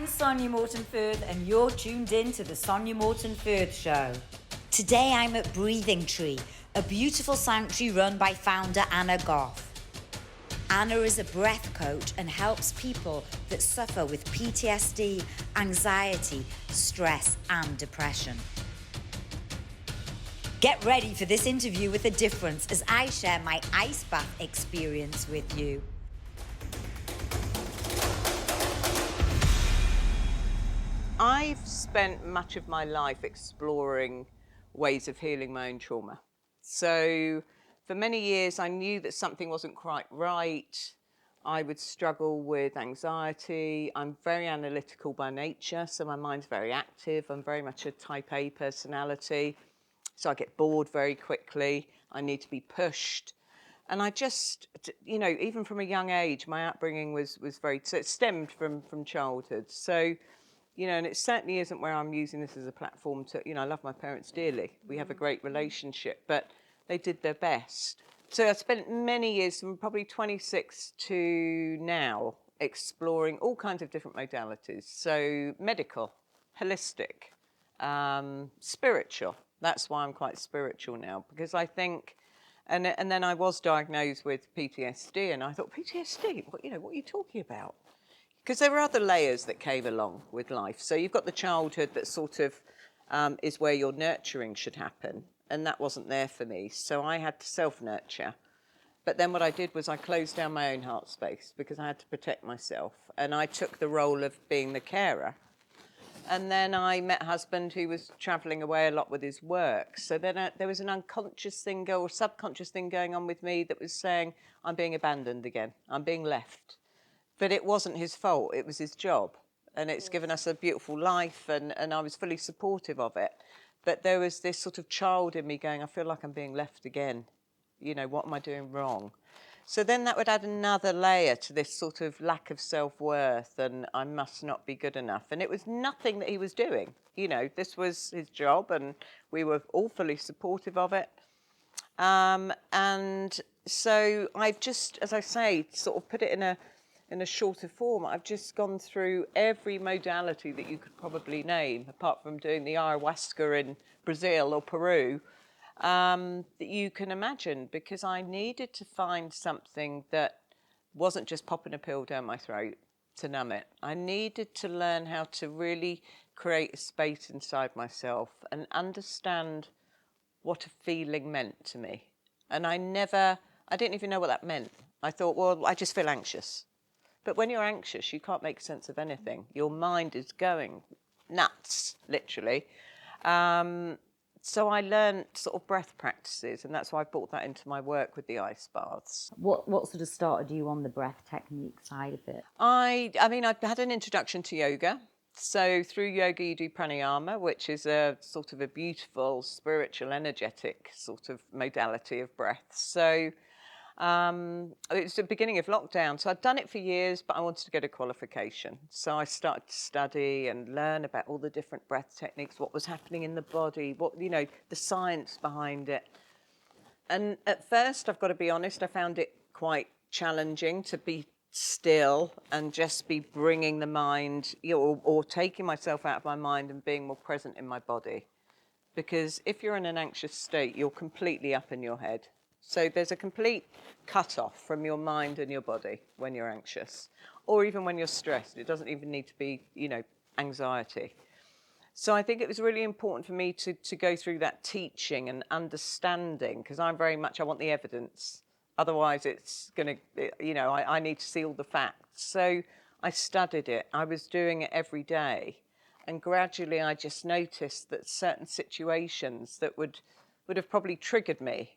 I'm Sonya Morton Firth, and you're tuned in to the Sonya Morton Firth Show. Today I'm at Breathing Tree, a beautiful sanctuary run by founder Anna Gough. Anna is a breath coach and helps people that suffer with PTSD, anxiety, stress, and depression. Get ready for this interview with a difference as I share my ice bath experience with you. I've spent much of my life exploring ways of healing my own trauma. So for many years, I knew that something wasn't quite right. I would struggle with anxiety. I'm very analytical by nature, so my mind's very active. I'm very much a type A personality, so I get bored very quickly. I need to be pushed. And I just, even from a young age, my upbringing was very, so it stemmed from childhood. So, and it certainly isn't where I'm using this as a platform to, I love my parents dearly. We have a great relationship, but they did their best. So I spent many years, from probably 26 to now, exploring all kinds of different modalities. So medical, holistic, spiritual. That's why I'm quite spiritual now, because I think, and then I was diagnosed with PTSD, and I thought, PTSD? What are you talking about? Because there were other layers that came along with life. So you've got the childhood that sort of is where your nurturing should happen. And that wasn't there for me. So I had to self-nurture. But then what I did was I closed down my own heart space because I had to protect myself. And I took the role of being the carer. And then I met a husband who was traveling away a lot with his work. So then there was an unconscious thing or subconscious thing going on with me that was saying, I'm being abandoned again. I'm being left. But it wasn't his fault, it was his job. And it's given us a beautiful life, and I was fully supportive of it. But there was this sort of child in me going, I feel like I'm being left again. What am I doing wrong? So then that would add another layer to this sort of lack of self-worth, and I must not be good enough. And it was nothing that he was doing. This was his job, and we were all fully supportive of it. And so I've just, as I say, sort of put it in a shorter form. I've just gone through every modality that you could probably name, apart from doing the ayahuasca in Brazil or Peru, that you can imagine, because I needed to find something that wasn't just popping a pill down my throat to numb it. I needed to learn how to really create a space inside myself and understand what a feeling meant to me. And I didn't even know what that meant. I thought, well, I just feel anxious. But when you're anxious, you can't make sense of anything. Your mind is going nuts, literally. So I learned sort of breath practices, and that's why I brought that into my work with the ice baths. What sort of started you on the breath technique side of it? I had an introduction to yoga. So through yoga, you do pranayama, which is a sort of a beautiful, spiritual, energetic sort of modality of breath. So it's the beginning of lockdown, so I'd done it for years, but I wanted to get a qualification. So I started to study and learn about all the different breath techniques, what was happening in the body, the science behind it. And at first, I've got to be honest, I found it quite challenging to be still and just be bringing the mind, or taking myself out of my mind and being more present in my body. Because if you're in an anxious state, you're completely up in your head. So there's a complete cut-off from your mind and your body when you're anxious, or even when you're stressed. It doesn't even need to be, anxiety. So I think it was really important for me to go through that teaching and understanding, because I want the evidence. Otherwise, it's going to, I need to see all the facts. So I studied it. I was doing it every day. And gradually, I just noticed that certain situations that would have probably triggered me,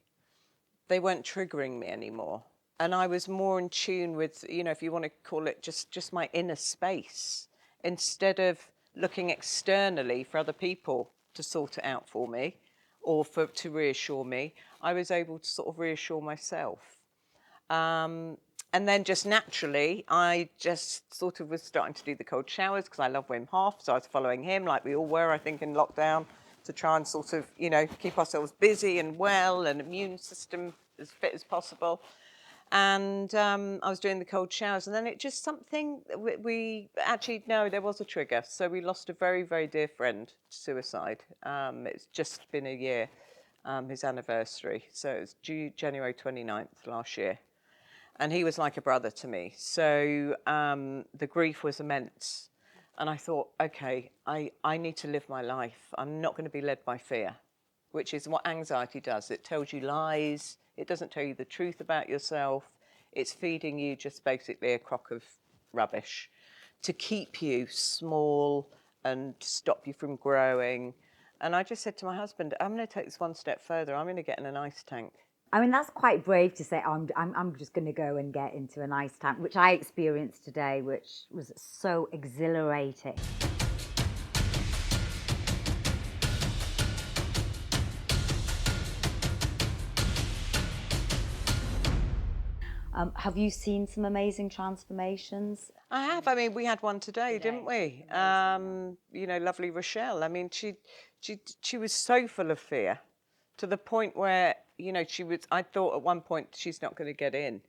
they weren't triggering me anymore. And I was more in tune with, if you want to call it just my inner space, instead of looking externally for other people to sort it out for me or to reassure me. I was able to sort of reassure myself. And then just naturally, I just sort of was starting to do the cold showers because I love Wim Hof. So I was following him, like we all were, I think, in lockdown, to try and sort of, keep ourselves busy and well and immune system as fit as possible. And I was doing the cold showers, and then it just something, we actually, no, there was a trigger. So we lost a very, very dear friend to suicide. It's just been a year, his anniversary. So it was January 29th last year. And he was like a brother to me. So the grief was immense. And I thought, okay, I need to live my life. I'm not going to be led by fear, which is what anxiety does. It tells you lies. It doesn't tell you the truth about yourself. It's feeding you just basically a crock of rubbish to keep you small and stop you from growing. And I just said to my husband, I'm going to take this one step further. I'm going to get in an ice tank. I mean, that's quite brave to say, oh, I'm just going to go and get into an ice tank, which I experienced today, which was so exhilarating. Have you seen some amazing transformations? I have. I mean, we had one today, didn't we? Lovely Rochelle. I mean, she was so full of fear, to the point where, I thought at one point she's not going to get in.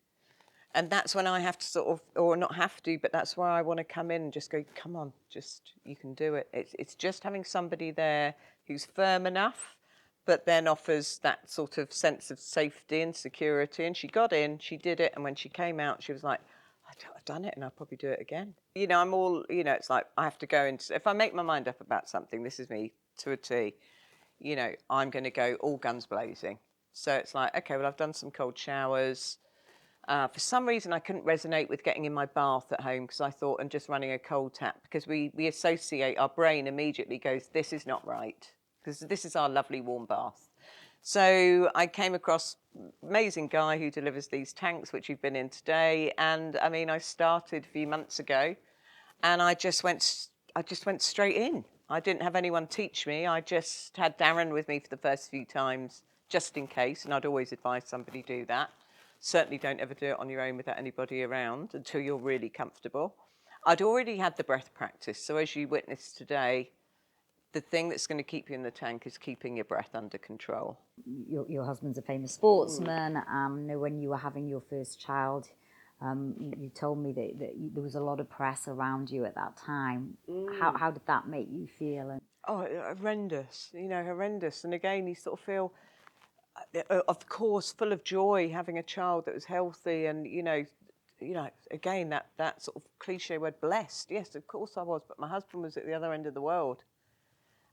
And that's when I have to sort of, or not have to, but that's where I want to come in and just go, come on, you can do it. It's just having somebody there who's firm enough, but then offers that sort of sense of safety and security. And she got in, she did it. And when she came out, she was like, I've done it and I'll probably do it again. I'm all, it's like I have to go into, if I make my mind up about something, this is me to a T, I'm going to go all guns blazing. So it's like, okay, well, I've done some cold showers. For some reason, I couldn't resonate with getting in my bath at home, because I thought, and just running a cold tap, because we associate, our brain immediately goes, this is not right, because this is our lovely warm bath. So I came across an amazing guy who delivers these tanks, which you've been in today. And I mean, I started a few months ago, and I just went straight in. I didn't have anyone teach me. I just had Darren with me for the first few times, just in case, and I'd always advise somebody do that. Certainly don't ever do it on your own without anybody around until you're really comfortable. I'd already had the breath practice. So as you witnessed today, the thing that's going to keep you in the tank is keeping your breath under control. Your husband's a famous sportsman. When you were having your first child, you told me that there was a lot of press around you at that time. How did that make you feel? Horrendous, horrendous. And again, you sort of feel, of course, full of joy having a child that was healthy, and again, that sort of cliche word, blessed. Yes, of course I was, but my husband was at the other end of the world.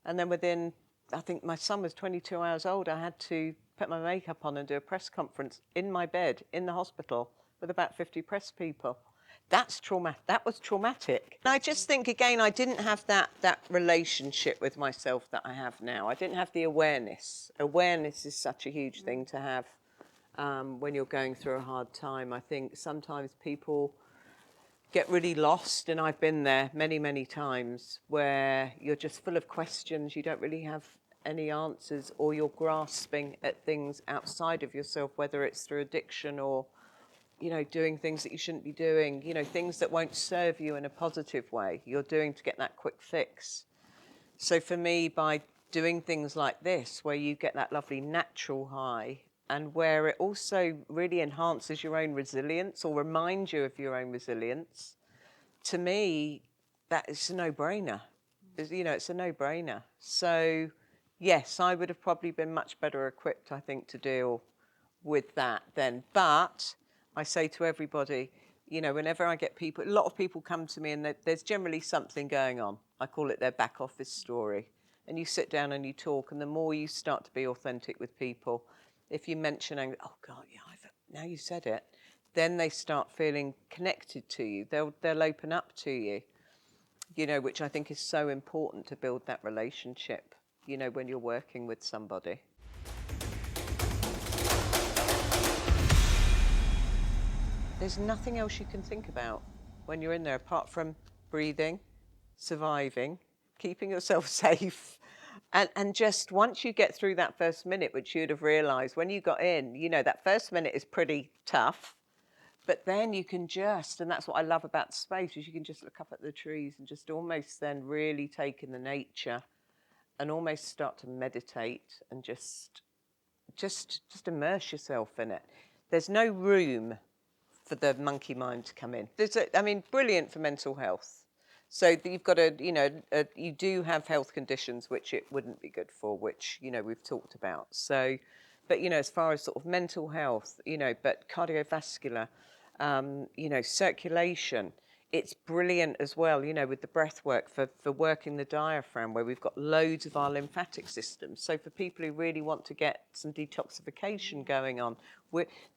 And then within, I think my son was 22 hours old, I had to put my makeup on and do a press conference in my bed in the hospital with about 50 press people. That's traumatic. That was traumatic. And I just think, again, I didn't have that relationship with myself that I have now. I didn't have the awareness. Awareness is such a huge thing to have when you're going through a hard time. I think sometimes people get really lost, and I've been there many, many times, where you're just full of questions. You don't really have any answers, or you're grasping at things outside of yourself, whether it's through addiction or doing things that you shouldn't be doing, things that won't serve you in a positive way. You're doing to get that quick fix. So for me, by doing things like this, where you get that lovely natural high, and where it also really enhances your own resilience or reminds you of your own resilience, to me, that is a no-brainer. It's a no-brainer. So yes, I would have probably been much better equipped, I think, to deal with that then. But I say to everybody, whenever I get people, a lot of people come to me and there's generally something going on. I call it their back office story. And you sit down and you talk, and the more you start to be authentic with people, if you mention, oh God, yeah, now you said it, then they start feeling connected to you. They'll open up to you, which I think is so important to build that relationship, when you're working with somebody. There's nothing else you can think about when you're in there apart from breathing, surviving, keeping yourself safe. And just once you get through that first minute, which you'd have realised when you got in, that first minute is pretty tough. But then you can and that's what I love about the space, is you can just look up at the trees and just almost then really take in the nature and almost start to meditate and just immerse yourself in it. There's no room for the monkey mind to come in. I mean, brilliant for mental health. So you've got you do have health conditions which it wouldn't be good for, which, we've talked about. So, but, as far as sort of mental health, but cardiovascular, circulation, it's brilliant as well, with the breath work for working the diaphragm, where we've got loads of our lymphatic system. So for people who really want to get some detoxification going on,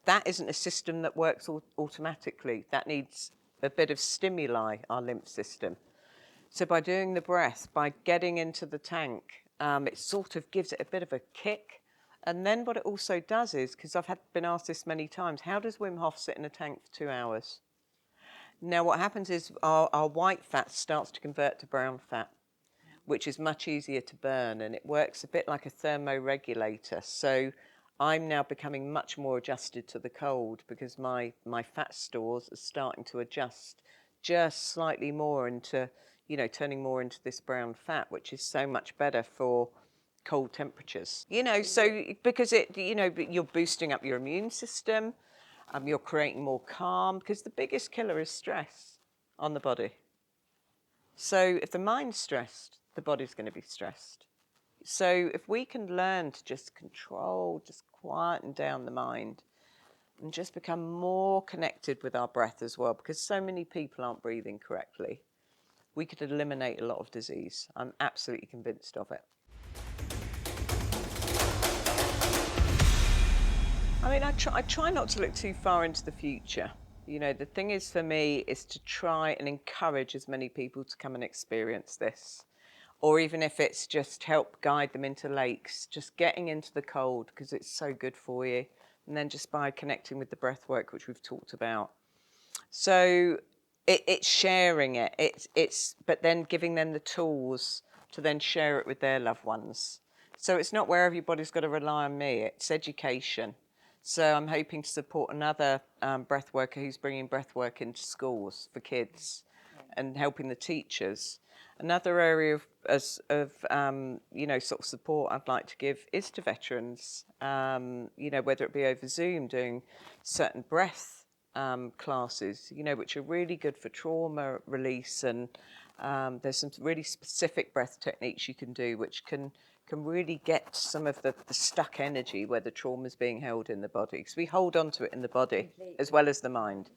that isn't a system that works automatically. That needs a bit of stimuli, our lymph system. So by doing the breath, by getting into the tank, it sort of gives it a bit of a kick. And then what it also does is, because I've been asked this many times, how does Wim Hof sit in a tank for 2 hours? Now what happens is our white fat starts to convert to brown fat, which is much easier to burn, and it works a bit like a thermoregulator. So I'm now becoming much more adjusted to the cold, because my fat stores are starting to adjust just slightly more into, turning more into this brown fat, which is so much better for cold temperatures. So because you're boosting up your immune system, you're creating more calm, because the biggest killer is stress on the body. So if the mind's stressed, the body's going to be stressed. So if we can learn to just control, just quieten down the mind, and just become more connected with our breath as well, because so many people aren't breathing correctly, we could eliminate a lot of disease. I'm absolutely convinced of it. I mean, I try not to look too far into the future. The thing is for me is to try and encourage as many people to come and experience this. Or even if it's just help guide them into lakes, just getting into the cold, because it's so good for you. And then just by connecting with the breath work, which we've talked about. So it's sharing it. But then giving them the tools to then share it with their loved ones. So it's not where everybody's got to rely on me. It's education. So I'm hoping to support another breath worker who's bringing breath work into schools for kids and helping the teachers. Another area of sort of support I'd like to give is to veterans, whether it be over Zoom, doing certain breath classes, which are really good for trauma release. And there's some really specific breath techniques you can do, which can really get some of the stuck energy where the trauma is being held in the body, because we hold on to it in the body as well as the mind.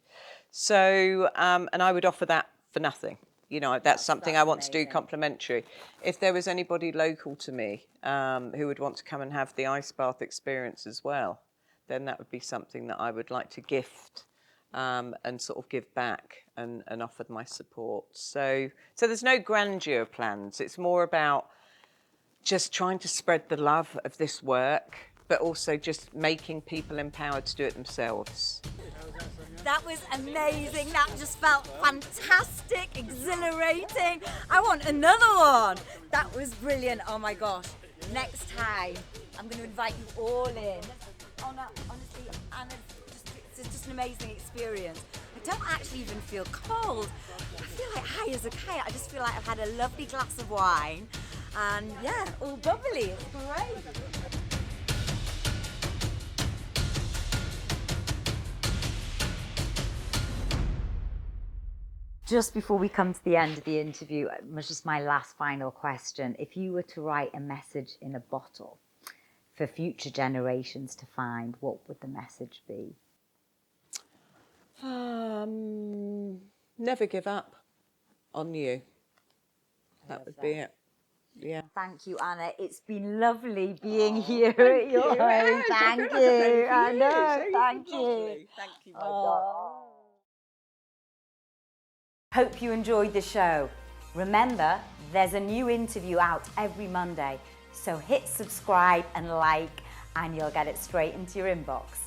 So, and I would offer that for nothing. That's something I want amazing. To do complimentary. If there was anybody local to me who would want to come and have the ice bath experience as well, then that would be something that I would like to gift and sort of give back and offer my support. So there's no grandeur plans. It's more about just trying to spread the love of this work, but also just making people empowered to do it themselves. That was amazing. That just felt fantastic, exhilarating. I want another one. That was brilliant. Oh my gosh. Next time, I'm going to invite you all in. Oh no, honestly, Anna, it's just an amazing experience. I don't actually even feel cold. I feel like high as a kite. I just feel like I've had a lovely glass of wine. And yeah, all bubbly. It's great. Just before we come to the end of the interview, just my last final question. If you were to write a message in a bottle for future generations to find, what would the message be? Never give up on you. That would be it. Yeah. Thank you, Anna. It's been lovely being here at your home. Thank you. I know. Thank you. Thank you, my God. Hope you enjoyed the show. Remember, there's a new interview out every Monday, so hit subscribe and like, and you'll get it straight into your inbox.